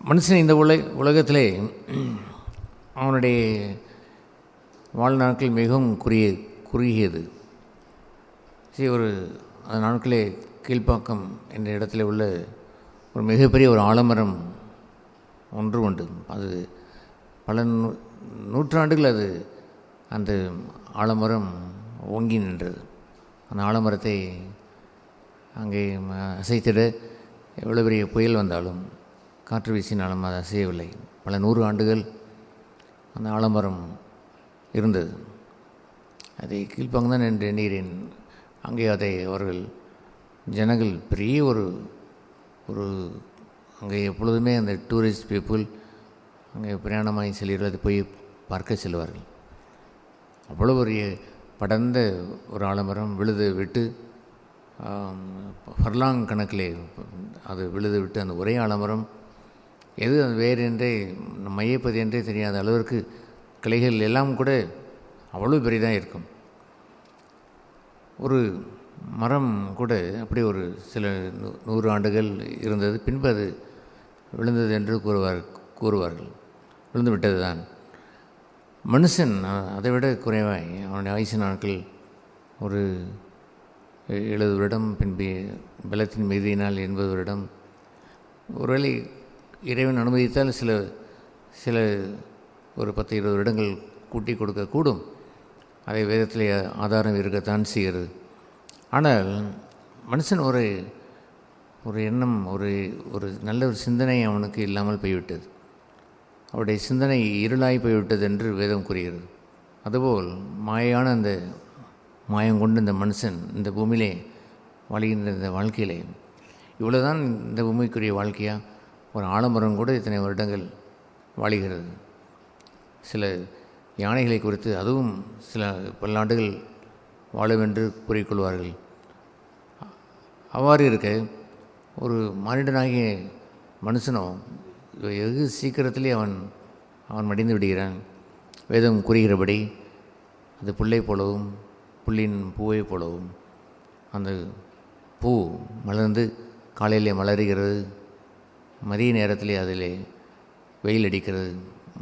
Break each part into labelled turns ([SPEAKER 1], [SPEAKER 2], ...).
[SPEAKER 1] மனுஷன் இந்த உலகத்திலே அவனுடைய வாழ்நாட்கள் மிகவும் குறுகியது. சரி, அந்த நாட்களே கீழ்ப்பாக்கம் என்ற இடத்துல உள்ள ஒரு மிகப்பெரிய ஒரு ஆலமரம் ஒன்று உண்டு. அது பல நூற்றாண்டுகள் அந்த ஆலமரம் ஓங்கி நின்றது. அந்த ஆலமரத்தை அங்கே அசைத்திட எவ்வளோ பெரிய புயல் வந்தாலும் காற்று வீசினாலும் அது அசையவில்லை. பல 100 ஆண்டுகள் அந்த ஆலமரம் இருந்தது. அதை கீழ்ப்பாங்க தான் என்று எண்ணுகிறேன். அங்கே அதை அவர்கள் ஜனங்கள் பெரிய ஒரு அங்கே எப்பொழுதுமே அந்த டூரிஸ்ட் பீப்புள் அங்கே பிரயாணமாகி செல்கிறார்கள், அதை போய் பார்க்க செல்வார்கள். அவ்வளோ பெரிய படர்ந்த ஒரு ஆலமரம் விழுது விட்டு ஃபர்லாங் கணக்கிலே அது விழுது விட்டு அந்த ஒரே ஆலமரம் எது அது வேறு என்றே மையப்பது என்றே தெரியாத அளவிற்கு கிளைகள் எல்லாம் கூட அவ்வளோ பெரியதாக இருக்கும். ஒரு மரம் கூட அப்படி ஒரு சில 100 ஆண்டுகள் இருந்தது. பின்பு அது விழுந்தது என்று கூறுவார்கள். விழுந்து விட்டது தான். மனுஷன் அதை விட குறைவாய் அவனுடைய ஆயுசு நாட்கள் ஒரு 70 வருடம், பின்பு பலத்தின் மீதியினால் 80 வருடம். ஒருவேளை இறைவன் அனுமதித்தால் சில ஒரு 10-20 வருடங்கள் கூட்டி கொடுக்கக்கூடும். அதை வேதத்திலே ஆதாரம் இருக்கத்தான் செய்கிறது. ஆனால் மனுஷன் ஒரு எண்ணம், ஒரு நல்ல ஒரு சிந்தனை அவனுக்கு இல்லாமல் போய்விட்டது. அவருடைய சிந்தனை இருளாய் போய்விட்டது என்று வேதம் கூறுகிறது. அதுபோல் மாயான அந்த மாயம் கொண்டு இந்த மனுஷன் இந்த பூமியிலே வாழ்கின்ற இந்த வாழ்க்கையிலே இவ்வளோதான் இந்த பூமிக்குரிய வாழ்க்கையாக ஒரு ஆலமரம் கூட இத்தனை வருடங்கள் வாழுகிறது. சில யானைகளை குறித்து அதுவும் சில பல்லாண்டுகள் வாழும் என்று கூறிக்கொள்வார்கள். அவ்வாறு இருக்க ஒரு மானிடனாகிய மனுஷனோ வெகு சீக்கிரத்திலே அவன் மடிந்து விடுகிறான். வேதம் கூறுகிறபடி அது புல்லை போலவும் புல்லின் பூவை போலவும் அந்த பூ மலர்ந்து காலையிலே மலருகிறது, மதிய நேரத்திலே அதிலே வெயில் அடிக்கிறது,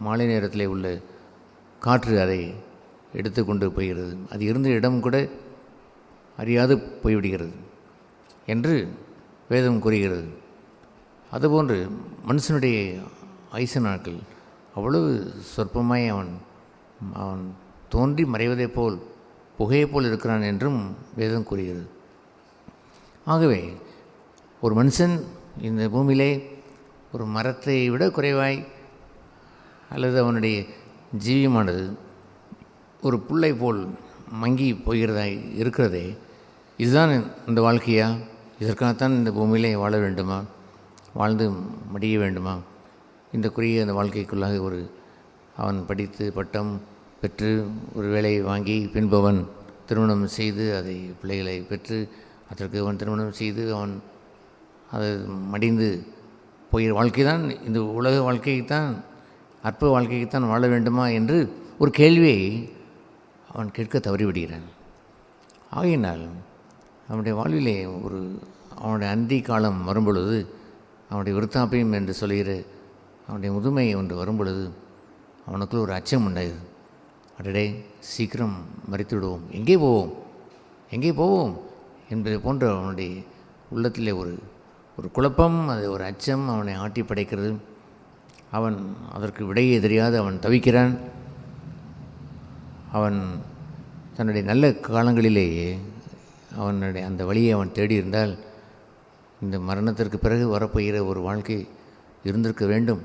[SPEAKER 1] மாலை நேரத்திலே உள்ள காற்று அதை எடுத்து கொண்டு போகிறது, அது இருந்த இடம் கூட அறியாது போய்விடுகிறது என்று வேதம் கூறுகிறது. அதுபோன்று மனுஷனுடைய ஆயுசு நாட்கள் அவ்வளவு சொற்பமாய் அவன் தோன்றி மறைவதைப் போல் புகையைப் போல் இருக்கிறான் என்றும் வேதம் கூறுகிறது. ஆகவே ஒரு மனுஷன் இந்த பூமியிலே ஒரு மரத்தை விட குறைவாய் அல்லது அவனுடைய ஜீவியமானது ஒரு புல்லை போல் மங்கி போகிறதாய் இருக்கிறதே, இதுதான் இந்த வாழ்க்கையா? இதற்காகத்தான் இந்த பூமியிலே வாழ வேண்டுமா? வாழ்ந்து மடிய வேண்டுமா? இந்த குறுகிய அந்த வாழ்க்கைக்குள்ளாக அவன் படித்து பட்டம் பெற்று ஒரு வேலையை வாங்கி பின்பு அவன் திருமணம் செய்து அதை பிள்ளைகளை பெற்று அதற்கு அவன் திருமணம் செய்து அவன் அது மடிந்து போகிற வாழ்க்கை தான் இந்த உலக வாழ்க்கைக்குத்தான், அற்ப வாழ்க்கைக்குத்தான் வாழ வேண்டுமா என்று ஒரு கேள்வியை அவன் கேட்க தவறிவிடுகிறான். ஆகையினால் அவனுடைய வாழ்விலே அவனுடைய அந்தி காலம் வரும்பொழுது, அவனுடைய விருத்தாப்பியம் என்று சொல்கிற அவனுடைய முதுமை ஒன்று வரும்பொழுது அவனுக்குள் ஒரு அச்சம் உண்டாயது. அடடே, சீக்கிரம் மறித்து விடுவோம், எங்கே போவோம் என்பதை போன்ற அவனுடைய உள்ளத்திலே ஒரு குழப்பம், அது ஒரு அச்சம் அவனை ஆட்டி படைக்கிறது. அவன் அதற்கு விடையே தெரியாது அவன் தவிக்கிறான். அவன் தன்னுடைய நல்ல காலங்களிலேயே அவனுடைய அந்த வழியை அவன் தேடி இருந்தால் இந்த மரணத்திற்கு பிறகு வரப்போகிற ஒரு வாழ்க்கை இருந்திருக்க வேண்டும்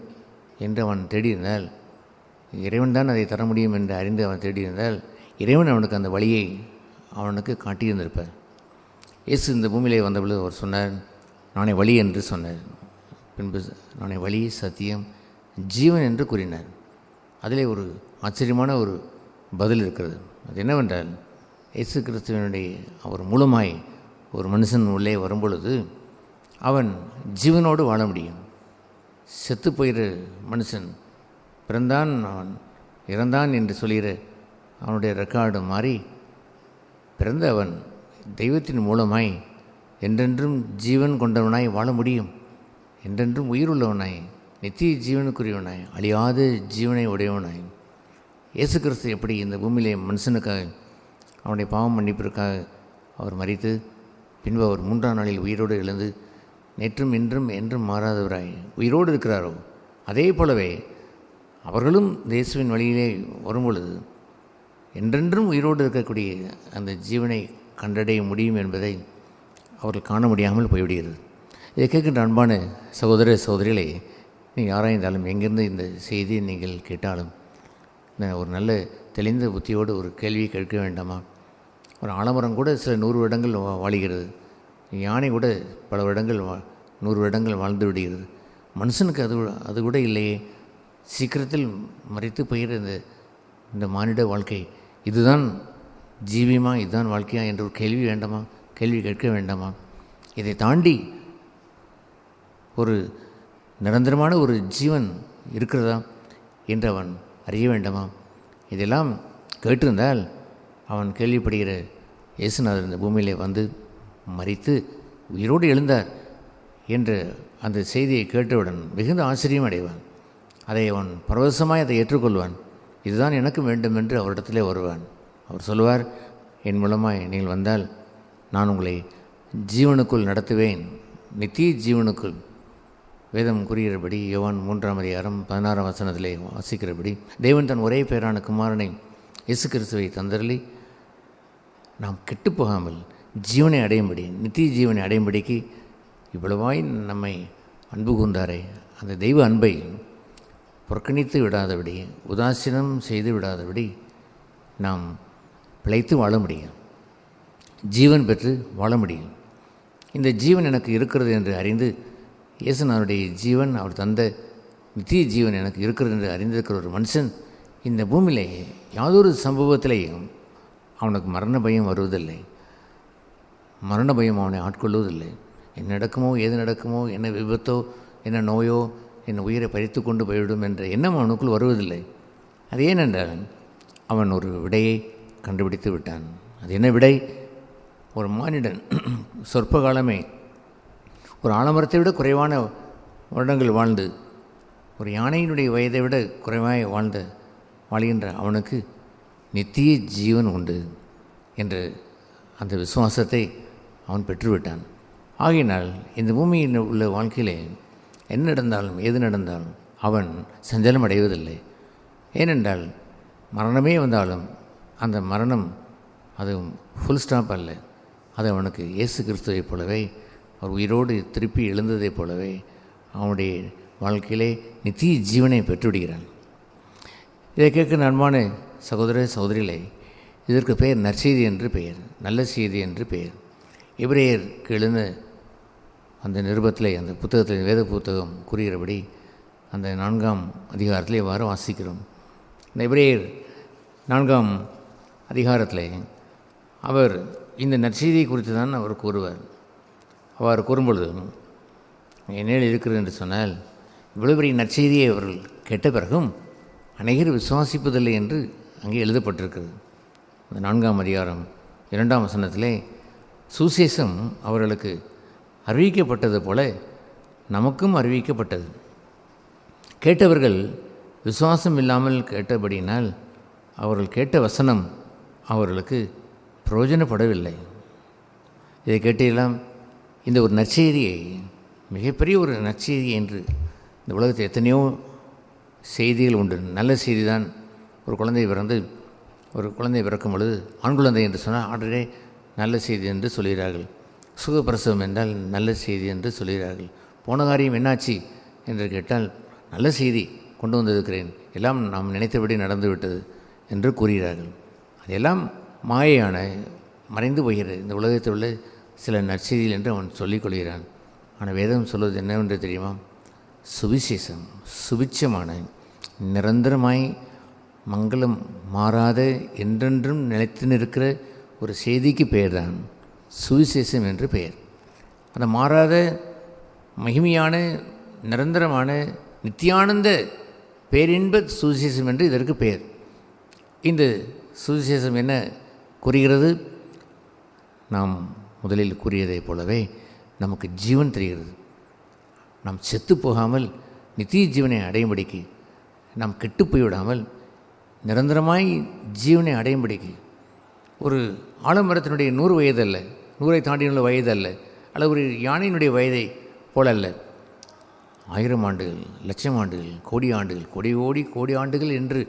[SPEAKER 1] என்று அவன் தேடியிருந்தால், இறைவன் தான் அதை தர முடியும் என்று அறிந்து அவன் தேடியிருந்தால் இறைவன் அவனுக்கு அந்த வழியை அவனுக்கு காட்டியிருந்திருப்பார். இயேசு இந்த பூமியிலே வந்தபொழுது அவர் சொன்னார், நானே வழி என்று சொன்னார். பின்பு நானே வழி, சத்தியம், ஜீவன் என்று கூறினார். அதிலே ஒரு ஆச்சரியமான ஒரு பதில் இருக்கிறது. அது என்னவென்றால், இயேசு கிறிஸ்துவனுடைய அவர் மூலமாய் ஒரு மனுஷன் உள்ளே வரும்பொழுது அவன் ஜீவனோடு வாழ முடியும். செத்து போகிற மனுஷன் பிறந்தான், அவன் இறந்தான் என்று சொல்கிற அவனுடைய ரெக்கார்டு மாறி பிறந்த அவன் தெய்வத்தின் மூலமாய் என்றென்றும் ஜீவன் கொண்டவனாய் வாழ முடியும், என்றென்றும் உயிர் உள்ளவனாய் நித்திய ஜீவனுக்குரியவனாய் அழியாத ஜீவனை உடையவனாய் இயேசு கிறிஸ்து எப்படி இந்த பூமியிலே மனுஷனுக்காக அவனுடைய பாவம் மன்னிப்பிற்காக அவர் மரித்து பின்பு அவர் 3ஆம் நாளில் உயிரோடு எழுந்து நேற்றும் இன்றும் என்றும் மாறாதவராய் உயிரோடு இருக்கிறாரோ, அதே போலவே அவர்களும் இயேசுவின் வழியிலே வரும்பொழுது என்றென்றும் உயிரோடு இருக்கக்கூடிய அந்த ஜீவனை கண்டடைய முடியும் என்பதை அவர்கள் காண முடியாமல் போய்விடுகிறது. இதை கேட்கின்ற அன்பான சகோதர சகோதரிகளே, நீங்கள் ஆராய்ந்தாலும் எங்கேருந்து இந்த செய்தியை நீங்கள் கேட்டாலும் ஒரு நல்ல தெளிந்த புத்தியோடு ஒரு கேள்வி கேட்க வேண்டாமா? ஒரு ஆலமரம் கூட சில 100 வருடங்கள் வாழுகிறது. யானை கூட பல வருடங்கள் 100 வருடங்கள் வாழ்ந்து விடுகிறது. மனுஷனுக்கு அது கூட இல்லையே. சீக்கிரத்தில் மரித்து போகிற இந்த மானிட வாழ்க்கை இதுதான் ஜீவியமா, இதுதான் வாழ்க்கையா என்ற ஒரு கேள்வி வேண்டாமா? கேள்வி கேட்க வேண்டாமா? இதை தாண்டி ஒரு நிரந்தரமான ஒரு ஜீவன் இருக்கிறதா என்று அவன் அறிய வேண்டாமா? இதெல்லாம் கேட்டிருந்தால் அவன் கேள்விப்படுகிற இயேசுநாதர் இந்த பூமியிலே வந்து மரித்து உயிரோடு எழுந்தார் என்ற அந்த செய்தியை கேட்டவுடன் மிகுந்த ஆச்சரியம் அடைவான். அதை அவன் பரவசமாய் அதை ஏற்றுக்கொள்வான். இதுதான் எனக்கு வேண்டும் என்று அவரிடத்திலே வருவான். அவர் சொல்லுவார், என் மூலமாய் நீங்கள் வந்தால் நான் உங்களை ஜீவனுக்குள் நடத்துவேன், நித்திய ஜீவனுக்குள். வேதம் கூறுகிறபடி யோவான் 3ஆம் அதிகாரம் 16ஆம் வசனத்திலே வாசிக்கிறபடி தேவன் தன் ஒரே பேரான குமாரனை இயேசு கிறிஸ்துவை தந்தருளி நாம் கெட்டு போகாமல் ஜீவனை அடையும்படி, நித்திய ஜீவனை அடையும்படிக்கு இவ்வளவாய் நம்மை அன்பு கூர்ந்தாரே, அந்த தெய்வ அன்பை புறக்கணித்து விடாதபடி, உதாசீனம் செய்து விடாதபடி நாம் பிழைத்து வாழ முடியும், ஜீவன் பெற்று வாழ முடியும். இந்த ஜீவன் எனக்கு இருக்கிறது என்று அறிந்து, இயேசுநாதருடைய ஜீவன், அவர் தந்த நித்திய ஜீவன் எனக்கு இருக்கிறது என்று அறிந்திருக்கிற ஒரு மனுஷன் இந்த பூமியிலே யாதொரு சம்பவத்திலேயும் அவனுக்கு மரண பயம் வருவதில்லை. மரண பயம் அவனை ஆட்கொள்வதில்லை. என்ன நடக்குமோ, ஏது நடக்குமோ, என்ன விபத்தோ, என்ன நோயோ என் உயிரை பறித்து கொண்டு போய்விடும் என்ற எண்ணம் அவனுக்குள் வருவதில்லை. அது ஏனென்றால் அவன் ஒரு விடையை கண்டுபிடித்து விட்டான். அது என்ன விடை? ஒரு மானிடன் சொற்ப காலமே ஒரு ஆலமரத்தை விட குறைவான வருடங்கள் வாழ்ந்து, ஒரு யானையினுடைய வயதை விட குறைவாக வாழ்கின்ற அவனுக்கு நித்திய ஜீவன் உண்டு என்ற அந்த விசுவாசத்தை அவன் பெற்றுவிட்டான். ஆகையினால் இந்த பூமியில் உள்ள வாழ்க்கையிலே என்ன நடந்தாலும் ஏது நடந்தாலும் அவன் சஞ்சலம் அடைவதில்லை. ஏனென்றால் மரணமே வந்தாலும் அந்த மரணம் அது ஃபுல் ஸ்டாப் அல்ல. அது அவனுக்கு இயேசு கிறிஸ்துவைப் போலவே, அவர் உயிரோடு திருப்பி எழுந்ததைப் போலவே அவனுடைய வாழ்க்கையிலே நித்திய ஜீவனை பெற்றுவிடுகிறான். இதை கேட்க அன்பான சகோதர சகோதரிகளே, இதற்கு பெயர் நற்செய்தி என்று பெயர், நல்ல செய்தி என்று பெயர். எபிரேயருக்கு எழுந்த அந்த நிருபத்திலே, அந்த புத்தகத்தில், வேத புத்தகம் கூறுகிறபடி அந்த 4ஆம் அதிகாரத்தில் இவ்வாறு வாசிக்கிறோம். இந்த எபிரேயர் 4ஆம் அதிகாரத்தில் அவர் இந்த நற்செய்தியை குறித்து தான் அவர் கூறுவார். அவ்வாறு கூறும்பொழுது என்ன இருக்கிறது என்று சொன்னால், இவ்வளவு பெரிய நற்செய்தியை அவர்கள் கேட்ட பிறகும் அநேகர் விசுவாசிப்பதில்லை என்று அங்கே எழுதப்பட்டிருக்கிறது. அந்த 4ஆம் அதிகாரம் 2ஆம் வசனத்திலே சுசேஷம் அவர்களுக்கு அறிவிக்கப்பட்டது போல நமக்கும் அறிவிக்கப்பட்டது. கேட்டவர்கள் விசுவாசம் இல்லாமல் கேட்டபடியினால் அவர்கள் கேட்ட வசனம் அவர்களுக்கு பிரயோஜனப்படவில்லை. இதை கேட்டெல்லாம் இந்த ஒரு நற்செய்தியை, மிகப்பெரிய ஒரு நற்செய்தி என்று இந்த உலகத்தில் எத்தனையோ செய்திகள் உண்டு. நல்ல செய்தி தான். ஒரு குழந்தை பிறக்கும் பொழுது ஆண் குழந்தை என்று சொன்னால் ஆடரே நல்ல செய்தி என்று சொல்கிறார்கள். சுகப்பிரசவம் என்றால் நல்ல செய்தி என்று சொல்கிறார்கள். போன காரியம் என்னாச்சு என்று கேட்டால் நல்ல செய்தி கொண்டு வந்திருக்கிறேன், எல்லாம் நாம் நினைத்தபடி நடந்துவிட்டது என்று கூறுகிறார்கள். அதெல்லாம் மாயையான, மறைந்து போகிறது இந்த உலகத்தில் உள்ள சில நற்செய்திகள் என்று அவன் சொல்லிக் கொள்கிறான். ஆனால் வேதம் சொல்வது என்னவென்று தெரியுமா? சுவிசேஷம், சுபிட்சமான, நிரந்தரமாய் மங்களம் மாறாத, என்றென்றும் நிலைத்து நிற்கிற ஒரு செய்திக்கு பெயர் தான் சுவிசேஷம் என்று பெயர். அந்த மாறாத, மகிமையான, நிரந்தரமான, நித்தியானந்த பேரின்ப சுவிசேஷம் என்று இதற்கு பெயர். இந்த சுவிசேஷம் என்ன கூறுகிறது? நாம் முதலில் கூறியதைப் போலவே நமக்கு ஜீவன் தெரிகிறது. நாம் செத்து போகாமல் நித்திய ஜீவனை அடையும்படிக்கு நாம் கெட்டு போய்விடாமல் நிரந்தரமாய் ஜீவனை அடையும்படிக்கு ஒரு ஆலமரத்தினுடைய 100 வயது அல்ல, 100ஐ தாண்டியுள்ள வயது அல்ல, அல்லது ஒரு யானையினுடைய வயதை போல அல்ல, 1000 ஆண்டுகள், லட்சம் ஆண்டுகள், கோடி ஆண்டுகள், கோடி ஆண்டுகள் என்று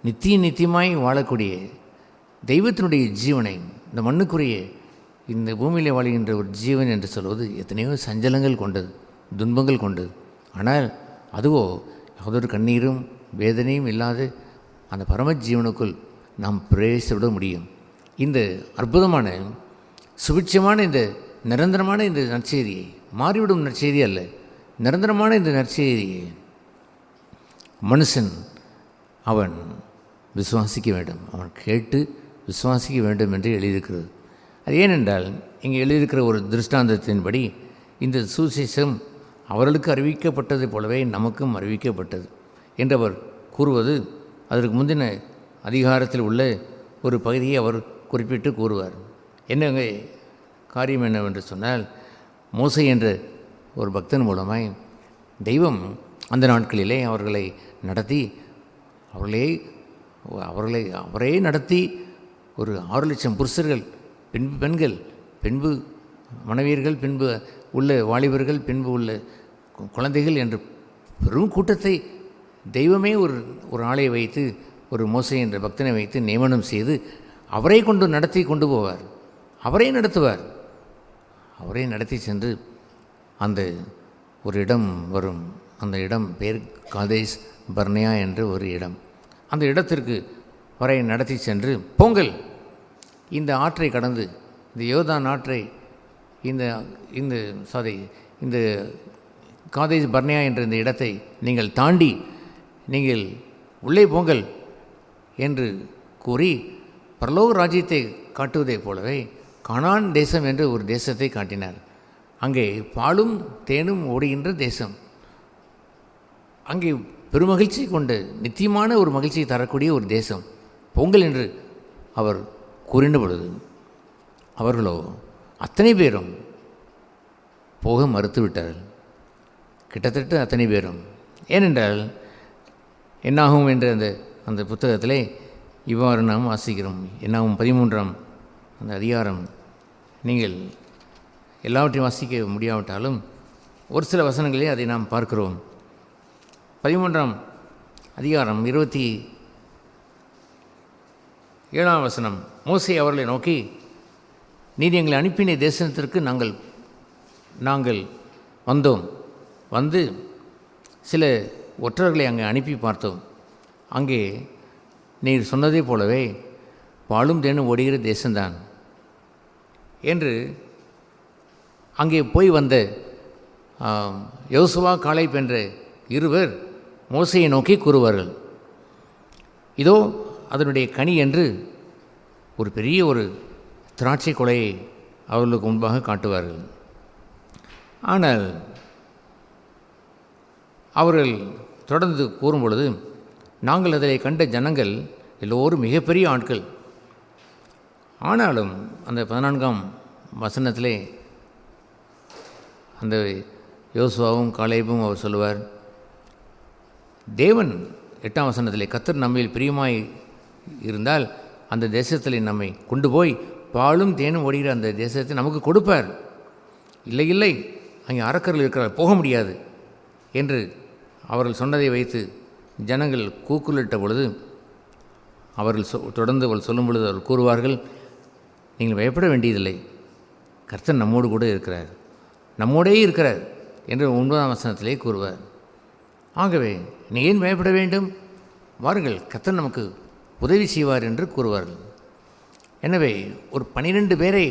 [SPEAKER 1] நித்தியமாய் வாழக்கூடிய தெய்வத்தினுடைய ஜீவனை, இந்த மண்ணுக்குரிய இந்த பூமியிலே வாழ்கின்ற ஒரு ஜீவன் என்று சொல்வது எத்தனையோ சஞ்சலங்கள் கொண்டது, துன்பங்கள் கொண்டது. ஆனால் அதுவோ யாதொரு கண்ணீரும் வேதனையும் இல்லாத அந்த பரம ஜீவனுக்குள் நாம் பிரவேசிவிட முடியும். இந்த அற்புதமான சுபிட்சமான இந்த நிரந்தரமான இந்த நற்செய்தியை, மாறிவிடும் நற்செய்தி அல்ல, நிரந்தரமான இந்த நற்செய்தியை மனுஷன் அவன் விசுவாசிக்க வேண்டும், அவன் கேட்டு விசுவாசிக்க வேண்டும் என்று எழுதியிருக்கிறது. அது ஏனென்றால் இங்கே எழுதியிருக்கிற ஒரு திருஷ்டாந்தத்தின்படி இந்த சுவிசேஷம் அவர்களுக்கு அறிவிக்கப்பட்டது போலவே நமக்கும் அறிவிக்கப்பட்டது என்று அவர் கூறுவது, அதற்கு முந்தின அதிகாரத்தில் உள்ள ஒரு பகுதியை அவர் குறிப்பிட்டு கூறுவார். என்னங்க காரியம் என்னவென்று சொன்னால், மோசே என்ற ஒரு பக்தன் மூலமாய் தெய்வம் அந்த நாட்களிலே அவர்களை நடத்தி அவரே நடத்தி ஒரு 6 லட்சம் புருஷர்கள், பின்பு பெண்கள், பின்பு மனைவியர்கள், பின்பு உள்ள வாலிபர்கள், பின்பு உள்ள குழந்தைகள் என்று பெரும் கூட்டத்தை தெய்வமே ஒரு ஆளை வைத்து, ஒரு மோசே என்ற பக்தனை வைத்து நியமனம் செய்து அவரை கொண்டு நடத்தி கொண்டு போவார், அவரே நடத்துவார். அவரே நடத்தி சென்று அந்த ஒரு இடம் வரும், அந்த இடம் பேர் காதேஸ் பர்னேயா என்ற ஒரு இடம். அந்த இடத்திற்கு வரை நடத்தி சென்று, போங்கள், இந்த ஆற்றை கடந்து, இந்த யோர்தான் ஆற்றை, இந்த காதேஸ் பர்னேயா என்ற இந்த இடத்தை நீங்கள் தாண்டி நீங்கள் உள்ளே போங்கள் என்று கூறி பரலோக ராஜ்யத்தை காட்டுவதைப் போலவே கானான் தேசம் என்று ஒரு தேசத்தை காட்டினார். அங்கே பாலும் தேனும் ஓடுகின்ற தேசம், அங்கே பெருமகிழ்ச்சி கொண்டு நித்தியமான ஒரு மகிழ்ச்சியை தரக்கூடிய ஒரு தேசம், பொங்கல் என்று அவர் கூறின பொழுது அவர்களோ அத்தனை பேரும் போக மறுத்துவிட்டார்கள். கிட்டத்தட்ட அத்தனை பேரும். ஏனென்றால் என்னாகும் என்ற அந்த புத்தகத்திலே இவ்வாறு நாம் வாசிக்கிறோம். என்னாகும் 13ஆம் அந்த அதிகாரம், நீங்கள் எல்லாவற்றையும் வாசிக்க முடியாவிட்டாலும் ஒரு சில வசனங்களே அதை நாம் பார்க்கிறோம். 13ஆம் அதிகாரம் 27ஆம் வசனம், மோசே அவர்களை நோக்கி, நீர் எங்களை அனுப்பின தேசத்திற்கு நாங்கள் வந்தோம், வந்து சில ஒற்றர்களை அங்கே அனுப்பி பார்த்தோம். அங்கே நீர் சொன்னதே போலவே பாலும் தேனும் ஓடுகிற தேசம்தான் என்று அங்கே போய் வந்த யோசுவா காலேப் என்ற இருவர் மோசையை நோக்கி கூறுவார்கள். இதோ அதனுடைய கனி என்று ஒரு பெரிய ஒரு திராட்சை கொலையை அவர்களுக்கு முன்பாக காட்டுவார்கள். ஆனால் அவர்கள் தொடர்ந்து கூறும் பொழுது, நாங்கள் அதில் கண்ட ஜனங்கள் எல்லோரும் மிகப்பெரிய ஆட்கள். ஆனாலும் அந்த 14ஆம் வசனத்திலே அந்த யோசுவாவும் காலேபும் அவர் சொல்லுவார், தேவன் 8ஆம் வசனத்திலே கர்த்தர் நம்மில் பிரியமாய் இருந்தால் அந்த தேசத்தில் நம்மை கொண்டு போய் பாலும் தேனும் ஓடுகிற அந்த தேசத்தை நமக்கு கொடுப்பார். இல்லை அங்கே அரக்கர்கள் இருக்கிறார், போக முடியாது என்று அவர்கள் சொன்னதை வைத்து ஜனங்கள் கூக்குலிட்ட பொழுது அவர்கள் தொடர்ந்து அவர்கள் சொல்லும் பொழுது அவர்கள் கூறுவார்கள், நீங்கள் பயப்பட வேண்டியதில்லை, கர்த்தர் நம்மோடு கூட இருக்கிறார், நம்மோடே இருக்கிறார் என்று 9ஆம் வசனத்திலே கூறுவார். ஆகவே நீ ஏன் பயப்பட வேண்டும், வாருங்கள், கர்த்தர் நமக்கு உதவி செய்வார் என்று கூறுவார்கள். எனவே ஒரு 12 பேரை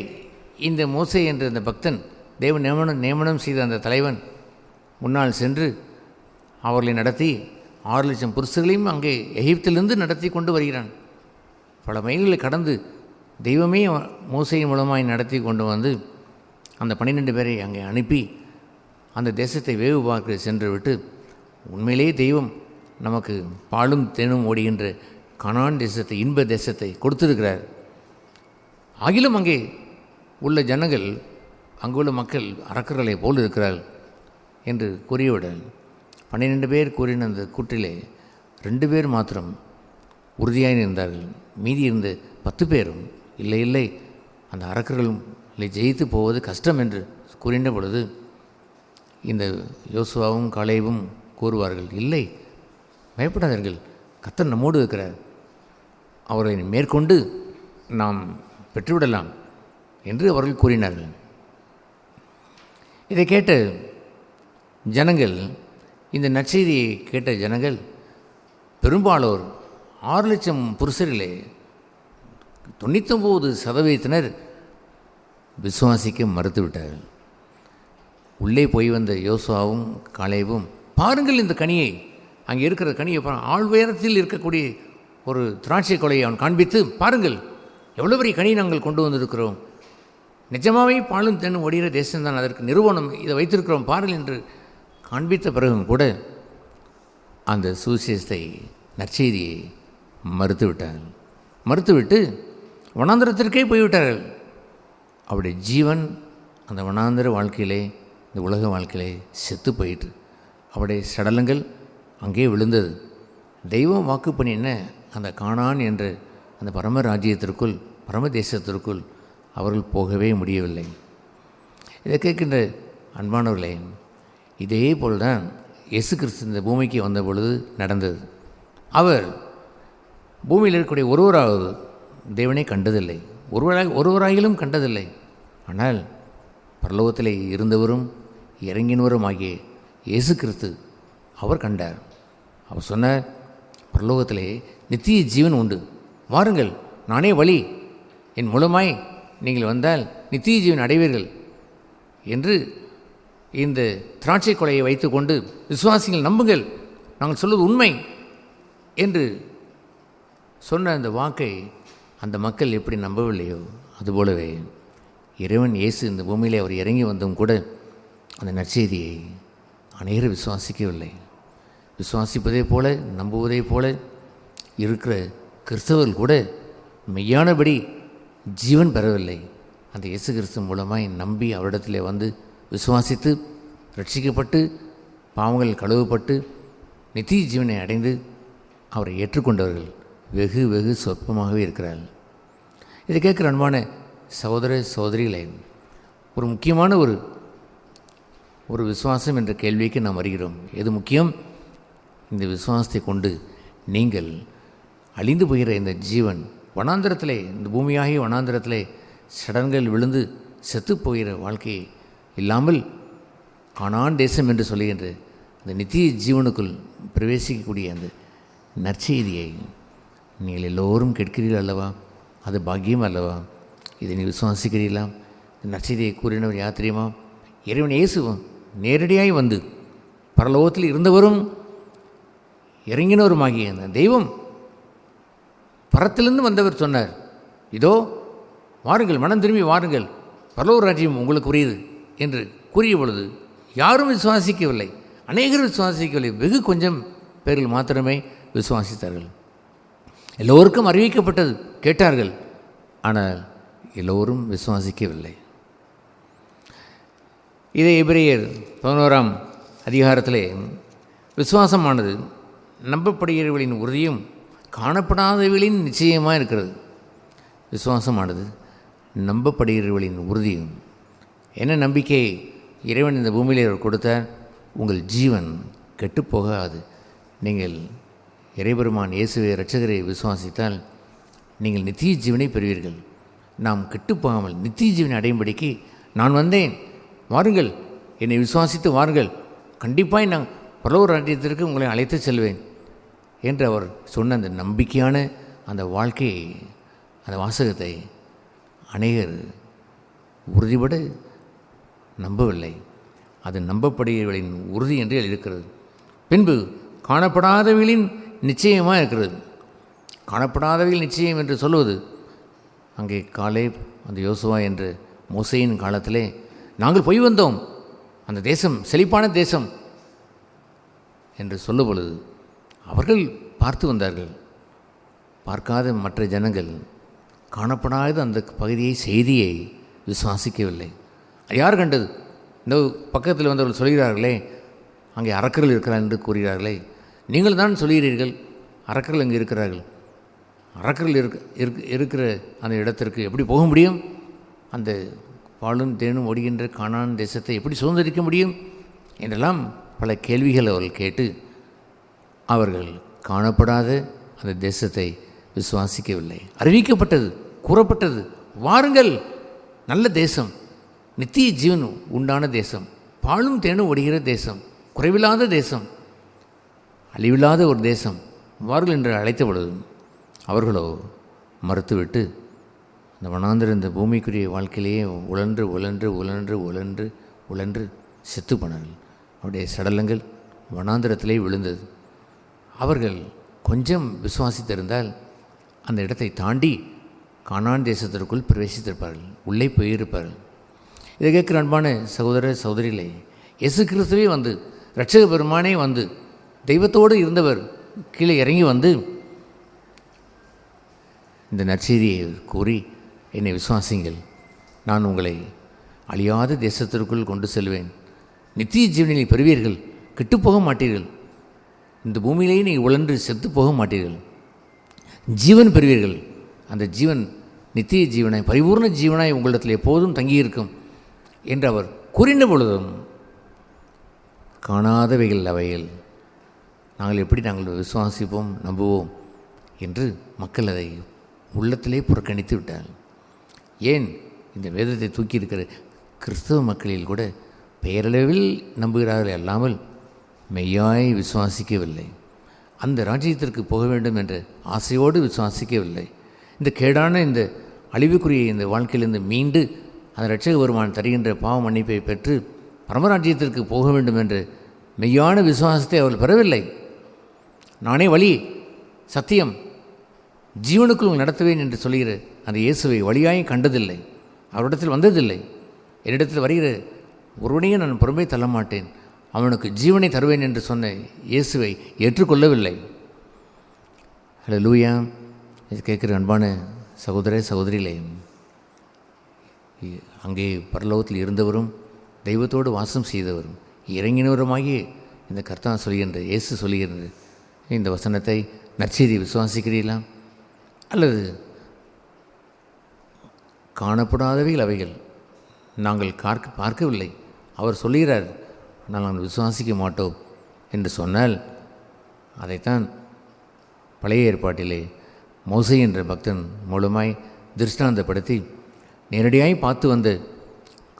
[SPEAKER 1] இந்த மோசே என்ற இந்த பக்தன், தேவன் நியமனம் செய்த அந்த தலைவன் முன்னால் சென்று அவர்களை நடத்தி 6 லட்சம் புருஷர்களையும் அங்கே எகிப்திலிருந்து நடத்தி கொண்டு வருகிறான். பல மைல்களை கடந்து தெய்வமே மோசையின் மூலமாய் நடத்தி கொண்டு வந்து அந்த 12 பேரை அங்கே அனுப்பி அந்த தேசத்தை வேவு பார்க்க சென்று விட்டு, உண்மையிலே தெய்வம் நமக்கு பாலும் தேனும் ஓடுகின்ற கானான் தேசத்தை, இன்ப தேசத்தை கொடுத்திருக்கிறார். ஆகிலும் அங்கே உள்ள ஜனங்கள், அங்குள்ள மக்கள் அரக்கர்களை போல் இருக்கிறார்கள் என்று கூறிவிட 12 பேர் கூறின அந்த கூற்றிலே 2 பேர் மாத்திரம் உறுதியாக இருந்தார்கள். மீதி இருந்த 10 பேரும் இல்லை இல்லை, அந்த அரக்கர்களை ஜெயித்து போவது கஷ்டம் என்று கூறின பொழுது இந்த யோசுவாவும் காலேபும் கூறுவார்கள், இல்லை பயப்படாதீர்கள், கர்த்தர் நம்மோடு இருக்கிறார், அவரை மேற்கொண்டு நாம் பெற்றுவிடலாம் என்று அவர்கள் கூறினார்கள். இதை கேட்ட ஜனங்கள், இந்த நற்செய்தியை கேட்ட ஜனங்கள் பெரும்பாலோர் 6 லட்சம் புருஷர்களே 99% விசுவாசிக்க மறுத்துவிட்டார்கள். உள்ளே போய் வந்த யோசுவாவும் காலேபும், பாருங்கள் இந்த கனியை, அங்கே இருக்கிற கனியை ஆழ்வுயரத்தில் இருக்கக்கூடிய ஒரு திராட்சை கொலையை அவன் காண்பித்து, பாருங்கள் எவ்வளோ பெரிய கனியை நாங்கள் கொண்டு வந்திருக்கிறோம், நிஜமாகவே பாலும் தென்னும் ஒடிகிற தேசம்தான் அதற்கு நிறுவனம், இதை வைத்திருக்கிறோம் பாருங்கள் என்று காண்பித்த பிறகும் கூட அந்த சுவிசேஷத்தை நற்செய்தியை மறுத்துவிட்டு வனாந்திரத்திற்கே போய்விட்டார்கள். அவருடைய ஜீவன் அந்த வனாந்திர வாழ்க்கையிலே, இந்த உலக வாழ்க்கையிலே செத்து போயிட்டு அவருடைய சடலங்கள் அங்கே விழுந்தது. தெய்வம் வாக்கு பண்ணின அந்த கானான் என்ற அந்த பரம ராஜ்யத்திற்குள், பரம தேசத்திற்குள் அவர்கள் போகவே முடியவில்லை. இதை கேட்கின்ற அன்பானவர்களே, இதே போல்தான் இயேசு கிறிஸ்து இந்த பூமிக்கு வந்த பொழுது நடந்தது. அவர் பூமியில் இருக்கக்கூடிய ஒருவராவது தேவனை கண்டதில்லை, ஒருவராயிலும் கண்டதில்லை. ஆனால் பரலோகத்தில் இருந்தவரும் இறங்கினவரும் ஆகிய இயேசு கிறிஸ்து அவர் கண்டார். அவர் சொன்னார், பரலோகத்திலே நித்திய ஜீவன் உண்டு, வாருங்கள், நானே வழி, என் மூலமாய் நீங்கள் வந்தால் நித்திய ஜீவன் அடைவீர்கள் என்று இந்த திராட்சை கொலையை வைத்துக்கொண்டு விசுவாசிகள் நம்புங்கள், நாங்கள் சொல்வது உண்மை என்று சொன்ன அந்த வாக்கை அந்த மக்கள் எப்படி நம்பவில்லையோ, அதுபோலவே இறைவன் இயேசு இந்த பூமியிலே அவர் இறங்கி வந்தும் கூட அந்த நற்செய்தியை அநேகர் விசுவாசிக்கவில்லை. விசுவாசிப்பதே போல, நம்புவதே போல இருக்கிற கிறிஸ்தவர்கள் கூட மெய்யானபடி ஜீவன் பெறவில்லை. அந்த இயேசு கிறிஸ்து மூலமாய் நம்பி அவரிடத்திலே வந்து விசுவாசித்து ரட்சிக்கப்பட்டு பாவங்கள் கழுவப்பட்டு நித்திய ஜீவனை அடைந்து அவரை ஏற்றுக்கொண்டவர்கள் வெகு வெகு சொற்பமாகவே இருக்கிறார்கள். இதை கேட்குற அன்பான சகோதர சகோதரிகளை, ஒரு முக்கியமான ஒரு விசுவாசம் என்ற கேள்விக்கு நாம் வருகிறோம். எது முக்கியம்? இந்த விசுவாசத்தை கொண்டு நீங்கள் அழிந்து போகிற இந்த ஜீவன் வனாந்திரத்திலே, இந்த பூமியாகிய வனாந்திரத்திலே சடன்கள் விழுந்து செத்து போகிற வாழ்க்கையை இல்லாமல் கானான் தேசம் என்று சொல்லுகின்ற அந்த நித்திய ஜீவனுக்குள் பிரவேசிக்கக்கூடிய அந்த நற்செய்தியை நீங்கள் எல்லோரும் கேட்கிறீர்கள் அல்லவா? அது பாக்கியம் அல்லவா? இதை நீ விசுவாசிக்கிறீர்களா? நற்செய்தியை கூறினவர் யார் தெரியுமா? இறைவன் இயேசுவும் நேரடியாய் வந்து பரலோகத்தில் இருந்தவரும் இறங்கினவருமாகிய அந்த தெய்வம் பரத்திலிருந்து வந்தவர் சொன்னார், இதோ வாருங்கள், மனம் திரும்பி வாருங்கள், பரலோக ராஜ்யம் உங்களுக்கு உரியது என்று கூறிய பொழுது யாரும் விசுவாசிக்கவில்லை, அநேகர் விசுவாசிக்கவில்லை, வெகு கொஞ்சம் பேர்கள் மாத்திரமே விசுவாசித்தார்கள். எல்லோருக்கும் அறிவிக்கப்பட்டது, கேட்டார்கள், ஆனால் எல்லோரும் விசுவாசிக்கவில்லை. இதை எபிரேயர் 11ஆம் அதிகாரத்திலே விசுவாசமானது நம்பப்படுகிறவர்களின் உறுதியும் காணப்படாதவர்களின் நிச்சயமாக இருக்கிறது. விசுவாசமானது நம்பப்படுகிறவர்களின் உறுதியும். என்ன நம்பிக்கை இறைவன் இந்த பூமியில் அவர் கொடுத்தார்? உங்கள் ஜீவன் கெட்டுப்போகாது. நீங்கள் இறைபெருமான் இயேசுவை இரட்சகரை விசுவாசித்தால் நீங்கள் நித்திய ஜீவனை பெறுவீர்கள். நாம் கெட்டுப்போகாமல் நித்திய ஜீவனை அடையும்படிக்கு நான் வந்தேன், வாருங்கள், என்னை விசுவாசித்து வாருங்கள், கண்டிப்பாக நான் பரலோக ராஜ்யத்திற்கு உங்களை அழைத்து செல்வேன் என்று அவர் சொன்ன அந்த நம்பிக்கையான அந்த வாழ்க்கையை, அந்த வாசகத்தை அநேகர் உறுதிபட நம்பவில்லை. அது நம்பப்படுகிறவர்களின் உறுதி என்று இருக்கிறது. பின்பு காணப்படாதவர்களின் நிச்சயமாக இருக்கிறது. காணப்படாதவர்கள் நிச்சயம் என்று சொல்லுவது, அங்கே காலேப், அந்த யோசுவா என்று மோசேயின் காலத்திலே நாங்கள் போய் வந்தோம், அந்த தேசம் செழிப்பான தேசம் என்று சொல்லும் பொழுது அவர்கள் பார்த்து வந்தார்கள். பார்க்காத மற்ற ஜனங்கள் காணப்படாத அந்த பகுதியை, செய்தியை விசுவாசிக்கவில்லை. யார் கண்டது? இந்த பக்கத்தில் வந்தவர்கள் சொல்கிறார்களே, அங்கே அரக்கர்கள் இருக்கிறார்கள் என்று கூறுகிறார்களே, நீங்கள் தான் சொல்கிறீர்கள் அரக்கர்கள் அங்கே இருக்கிறார்கள். அரக்கர்கள் இருக்கிற அந்த இடத்திற்கு எப்படி போக முடியும்? அந்த பாலும் தேனும் ஓடுகின்ற கானான் தேசத்தை எப்படி சுதந்திரிக்க முடியும் என்றெல்லாம் பல கேள்விகள் அவர்கள் கேட்டு அவர்கள் காணப்படாத அந்த தேசத்தை விசுவாசிக்கவில்லை. அறிவிக்கப்பட்டது, கூறப்பட்டது, வாருங்கள், நல்ல தேசம், நித்திய ஜீவன் உண்டான தேசம், பாலும் தேனும் ஓடுகிற தேசம், குறைவில்லாத தேசம், அழிவில்லாத ஒரு தேசம், வாருங்கள் என்று அழைத்தபொழுது அவர்களோ மறுத்துவிட்டு அந்த வனாந்திர இந்த பூமிக்குரிய வாழ்க்கையிலேயே உழன்று உழன்று உழன்று உழன்று உழன்று செத்து போனார்கள். அவருடைய சடலங்கள் வனாந்திரத்திலே விழுந்தது. அவர்கள் கொஞ்சம் விசுவாசித்திருந்தால் அந்த இடத்தை தாண்டி கானான் தேசத்திற்குள் பிரவேசித்திருப்பார்கள், உள்ளே போயிருப்பார்கள். இதை கேட்குற அன்பான சகோதர சகோதரிகளே, இயேசு கிறிஸ்துவே வந்து, இரட்சக பெருமானே வந்து, தெய்வத்தோடு இருந்தவர் கீழே இறங்கி வந்து இந்த நற்செய்தியை கூறி, என்னை விசுவாசிங்கள், நான் உங்களை அழியாத தேசத்திற்குள் கொண்டு செல்வேன், நித்திய ஜீவனில் பெறுவீர்கள், கெட்டுப்போக மாட்டீர்கள், இந்த பூமியிலேயே நீங்கள் உழன்று செத்து போக மாட்டீர்கள், ஜீவன் பெறுவீர்கள், அந்த ஜீவன் நித்திய ஜீவனாய் பரிபூர்ண ஜீவனாய் உங்களிடத்தில் எப்போதும் தங்கியிருக்கும் என்று அவர் கூறின பொழுதும் காணாதவைகள் அவைகள் நாங்கள் விசுவாசிப்போம், நம்புவோம் என்று மக்கள் அதை உள்ளத்திலே புறக்கணித்து விட்டார். ஏன் இந்த வேதத்தை தூக்கி இருக்கிற கிறிஸ்தவ மக்களில் கூட பெயரளவில் நம்புகிறார்கள் அல்லாமல் மெய்யாய் விசுவாசிக்கவில்லை. அந்த ராஜ்யத்திற்கு போக வேண்டும் என்ற ஆசையோடு விசுவாசிக்கவில்லை. இந்த கேடான இந்த அழிவுக்குரிய இந்த வாழ்க்கையிலிருந்து மீண்டு அந்த இரட்சக பெருமான் தருகின்ற பாவ மன்னிப்பை பெற்று பரமராஜ்யத்திற்கு போக வேண்டும் என்ற மெய்யான விசுவாசத்தை அவர்கள் பெறவில்லை. நானே வழி, சத்தியம், ஜீவனுக்குள் நடத்துவேன் என்று சொல்கிற அந்த இயேசுவை வழியாயும் கண்டதில்லை, அவரிடத்தில் வந்ததில்லை. என்னிடத்தில் வருகிற ஒருவனையும் நான் பொறுமை தள்ள மாட்டேன், அவனுக்கு ஜீவனை தருவேன் என்று சொன்ன இயேசுவை ஏற்றுக்கொள்ளவில்லை. ஹல்லேலூயா. இது கேட்குற அன்பான சகோதர சகோதரிகளே, அங்கே பரலோகத்தில் இருந்தவரும் தெய்வத்தோடு வாசம் செய்தவரும் இறங்கினவருமாகி இந்த கர்த்தா சொல்கின்ற இயேசு சொல்கின்ற இந்த வசனத்தை நற்செய்தி விசுவாசிக்கிறீர்களா? அல்லது காணப்படாதவைகள் அவைகள் நாங்கள் பார்க்கவில்லை, அவர் சொல்கிறார், நாங்கள் விசுவாசிக்க மாட்டோம் என்று சொன்னால், அதைத்தான் பழைய ஏற்பாட்டிலே மோசே என்ற பக்தன் மூலமாய் திருஷ்டாந்தப்படுத்தி நேரடியாய் பார்த்து வந்த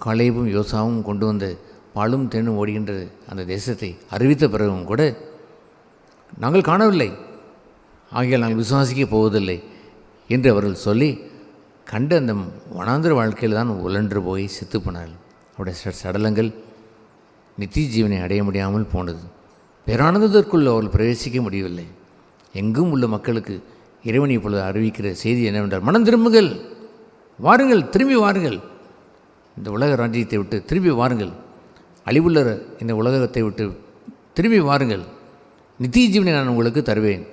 [SPEAKER 1] காலேபும் யோசாவும் கொண்டு வந்த பாலும் தேனும் ஓடுகின்ற அந்த தேசத்தை அறிவித்த பிறகும் கூட நாங்கள் காணவில்லை, ஆகியால் நாங்கள் விசுவாசிக்க போவதில்லை என்று அவர்கள் சொல்லி கண்டு அந்த வனாந்திர வாழ்க்கையில் தான் உழன்று போய் செத்து போனார்கள். அவருடைய சடலங்கள் நித்திய ஜீவனை அடைய முடியாமல் போனது. பேரானந்தத்திற்குள் அவர்கள் பிரவேசிக்க முடியவில்லை. எங்கும் உள்ள மக்களுக்கு இறைவனை இப்பொழுது அறிவிக்கிற செய்தி என்னவென்றால், மனம் திரும்புங்கள், வாருங்கள், திரும்பி வாருங்கள், இந்த உலக ராஜ்யத்தை விட்டு திரும்பி வாருங்கள், அழிவுள்ள இந்த உலகத்தை விட்டு திரும்பி வாருங்கள், நித்திய ஜீவனை நான் உங்களுக்கு தருவேன்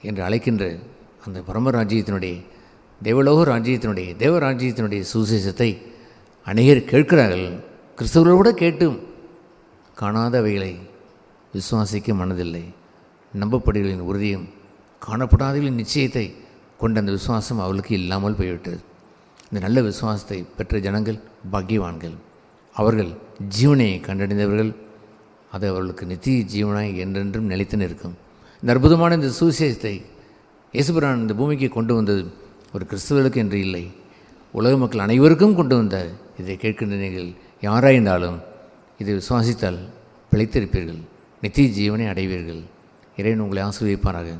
[SPEAKER 1] என்று அழைக்கின்ற அந்த பரமராஜ்யத்தினுடைய தேவலோக ராஜ்யத்தினுடைய தேவராஜ்யத்தினுடைய சுவிசேஷத்தை அநேகர் கேட்கிறார்கள். கிறிஸ்தவர்களோடு கேட்டும் காணாதவைகளை விசுவாசிக்க மனதில்லை. நம்பப்படுகளின் உறுதியும் காணப்படாதவர்களின் நிச்சயத்தை கொண்ட அந்த விசுவாசம் அவளுக்கு இல்லாமல் போய்விட்டது. இந்த நல்ல விசுவாசத்தை பெற்ற ஜனங்கள் பாக்கியவான்கள். அவர்கள் ஜீவனை கண்டடைந்தவர்கள். அது அவர்களுக்கு நித்திய ஜீவனாய் என்றென்றும் நிலைத்து நிற்கும். இந்த அற்புதமான இந்த சுவிசேஷத்தை இயேசுபிரான் இந்த பூமிக்கு கொண்டு வந்தது ஒரு கிறிஸ்தவர்களுக்கு என்று இல்லை, உலக மக்கள் அனைவருக்கும் கொண்டு வந்தார். இதை கேட்கின்ற நீங்கள் யாராயிருந்தாலும் இதை விசுவாசித்தால் பிழைத்திருப்பீர்கள், நித்திய ஜீவனை அடைவீர்கள். இறைவன் உங்களை ஆசீர்வதிப்பாராக.